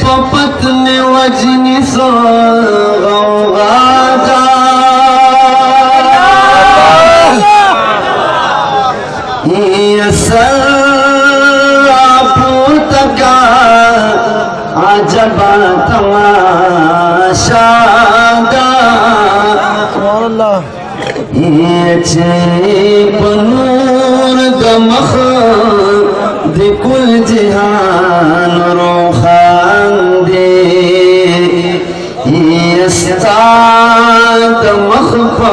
पपतने वजनी सो गौगादा ये सरापूतका आजबा तमाशादा ये चेप नूर दमख दिकुल जिहान रोखान दे यस्ताद मखफा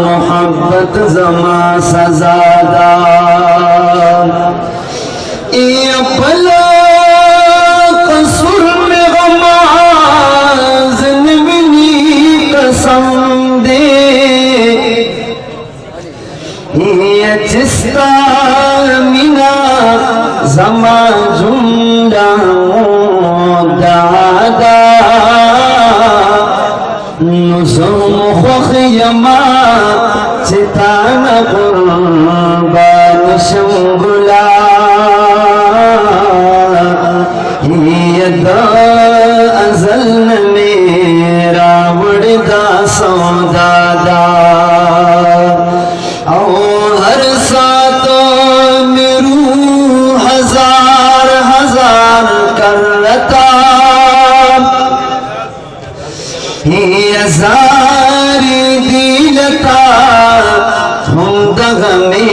मोहब्बत जमा सजादा ये पला कसूर में गमाज नबनी कसम दे ये चिस्ता मिना जमा जुंडा दादा नुसुम खुखयमा चितान कुर्बान शंगुला ये दा अजल मेरा बड़दा सौदादा हर सातो मेरू हजार हजार करता हजारी दिलता हम दगमे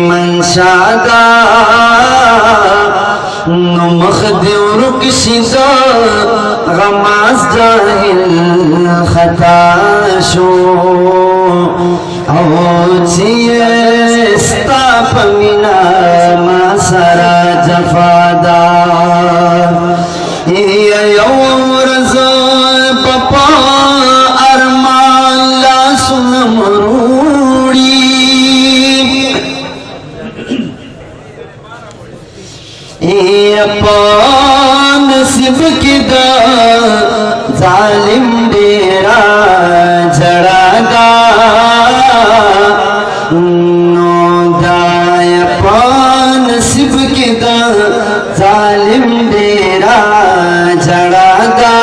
मनशादा नमख देव रुकशिदा गमाज जाहिल खताशो स्तापमिना मासरा जफादा यौरज पपा अरमान ला सुन मरूड़ी पान सिब किदा जालिम डेरा जड़ागा नोदाय पान सिब किदा जालिम डेरा जड़ागा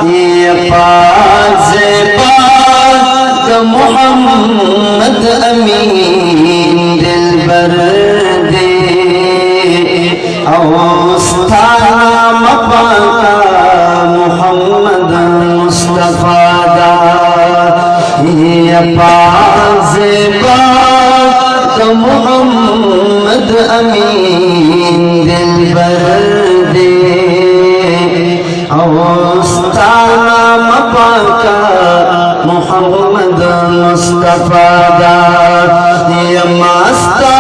ये पाज पाक मोहम्मद अमीन दिल बर दे औस्ताना मपाका मोहम्मद मुस्तफा दा ये पाज पाक मोहम्मद अमीन दिल बर दे औस्ताना मपाका मोहम्मद मुस्तफा दा ये मास्ता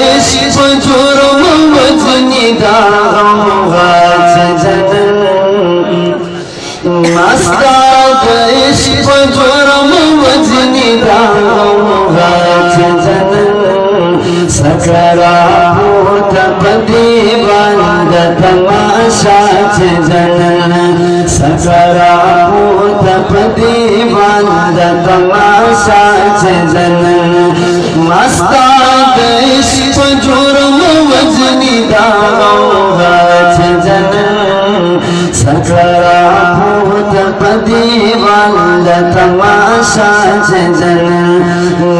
इश्क जुर्म वजनी दा गाज जनन मास्ता इश्क जुर्म वजनी दा गाज जनन सकरा होत बदी बंद तमाशा जनन सकरा होत बदी बंद तमाशा जनन मास्ता इश्क जुर्म वजनी दा गाज जनन सकरा होत बदी बंद तमाशा जनन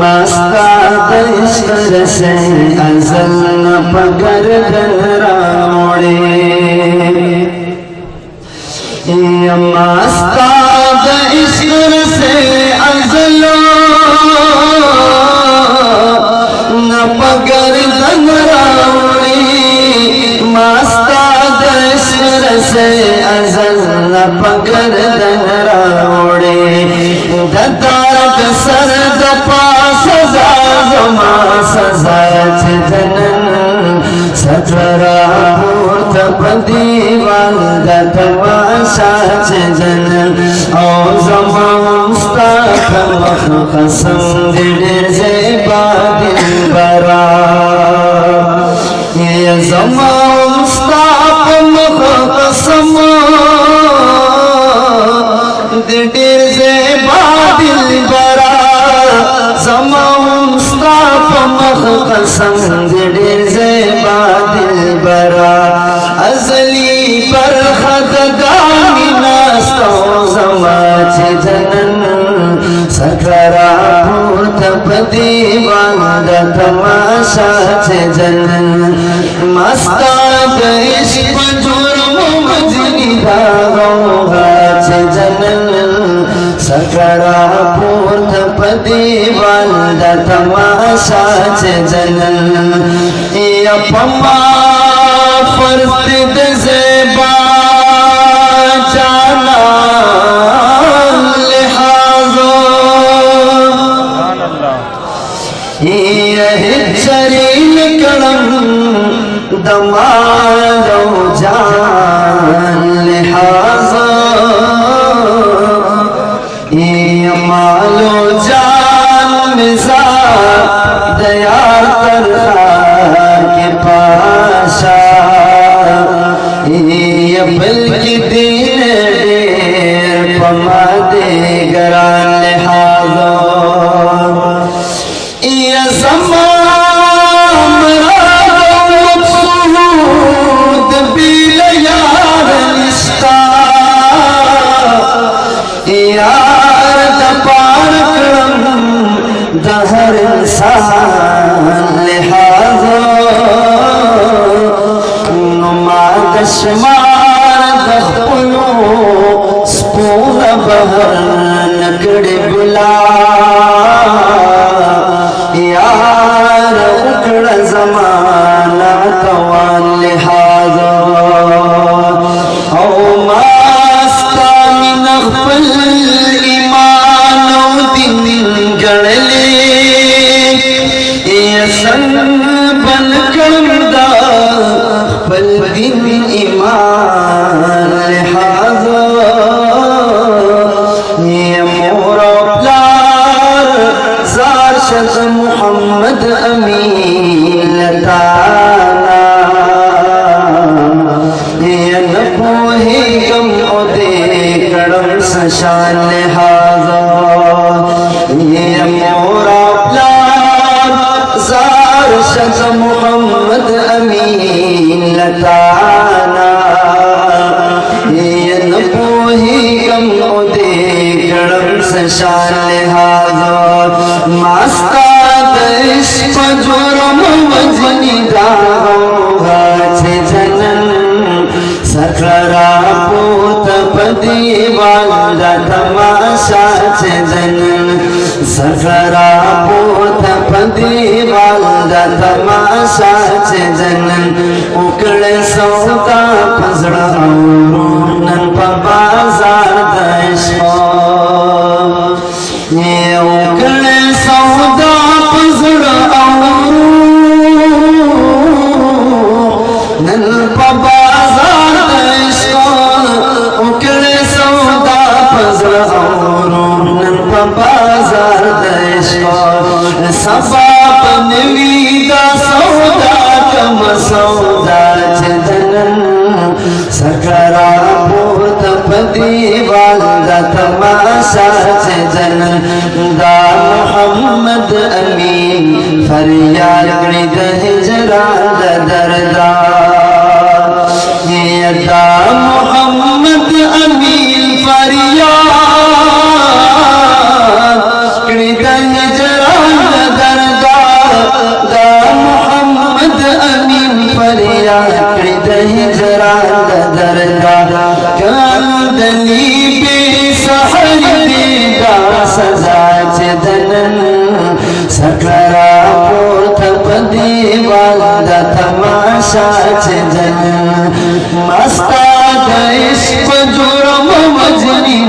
मास्ता इश्क से अजल न पगर रावड़े मास्ता इश्क से अजल न पगर रावड़े मास्ता इश्क से अजल न पगर रावड़े दर्द सरद पास जमा सजा जनन सतरा होत बदी बंद तमाशा जनन ओ जमा मुस्तक कसम दिल से बादिल बरा ये जमा मुस्तक कसम दिल से बादिल बरा जमा मुस्तक कसम दिल से बादिल तमाशा छे जनन मस्ता देश जुर्म मजनी रोहा छे जनन सकरा पूर्थ पदी वाला तमाशा छे जनन या पम्मा फर्द ज़ेबा जाना लिहाजो यह शरीर कलम दमारो जान लिहाजो ये मालो जान मिजा दया तरहा के पाशा ये बल्कि दिन डेर पमा दे गरान लिहाजो ये ज़मान मक़सूद बिल यार निस्ता यार दपार करम दहर इंसान लिहाजो नुमा दशमार दखलो स्पून बहर नकड़ बुला यार उकड़ ज़माना तवान लिहाजो औ मास्ता मिन ख़पल ईमानो दिन गड़ले ये सन बन करदा पल दिन ईमान लिहाजो ये मोरा प्यार ज़ार शज़ मुहम्मद अमीन लताना ये नपोही गम उदे करम सशान लिहाजो ये मोरा प्यार ज़ार शज़ मुहम्मद अमीन लताना ये नपोही गम उदे करम सशान लिहाजो मास्ता देश जुर्म मजनी रोहा छे जनन सकरा पूत पदी वाला तमाशा छे जनन सकरा पूत पदी वाला तमाशा छे जनन उकड़े सौदा पसड़ा नन बाजार देश ये उकड़े सौदा पसड़ा नन बाजार देश उकड़े सौदा पसड़ा नन बाजार देश सबाब नवीदा सौदा कम सौदा जनन सकरा पूत पदी वाला तमाशा छे जनन दा मुहम्मद अमीन फरियाद गणित हिजरा दरदा ये दा मुहम्मद अमीन फरियाद गणित हिजरा दरदा दा मुहम्मद अमीन फरियाद गणित हिजरा दरदा कांदली बेसहर देगा सजा छे जनन सकरा पूर्थ पदी वाला तमाशा छे जनन मस्ता देश जुर्म मजनी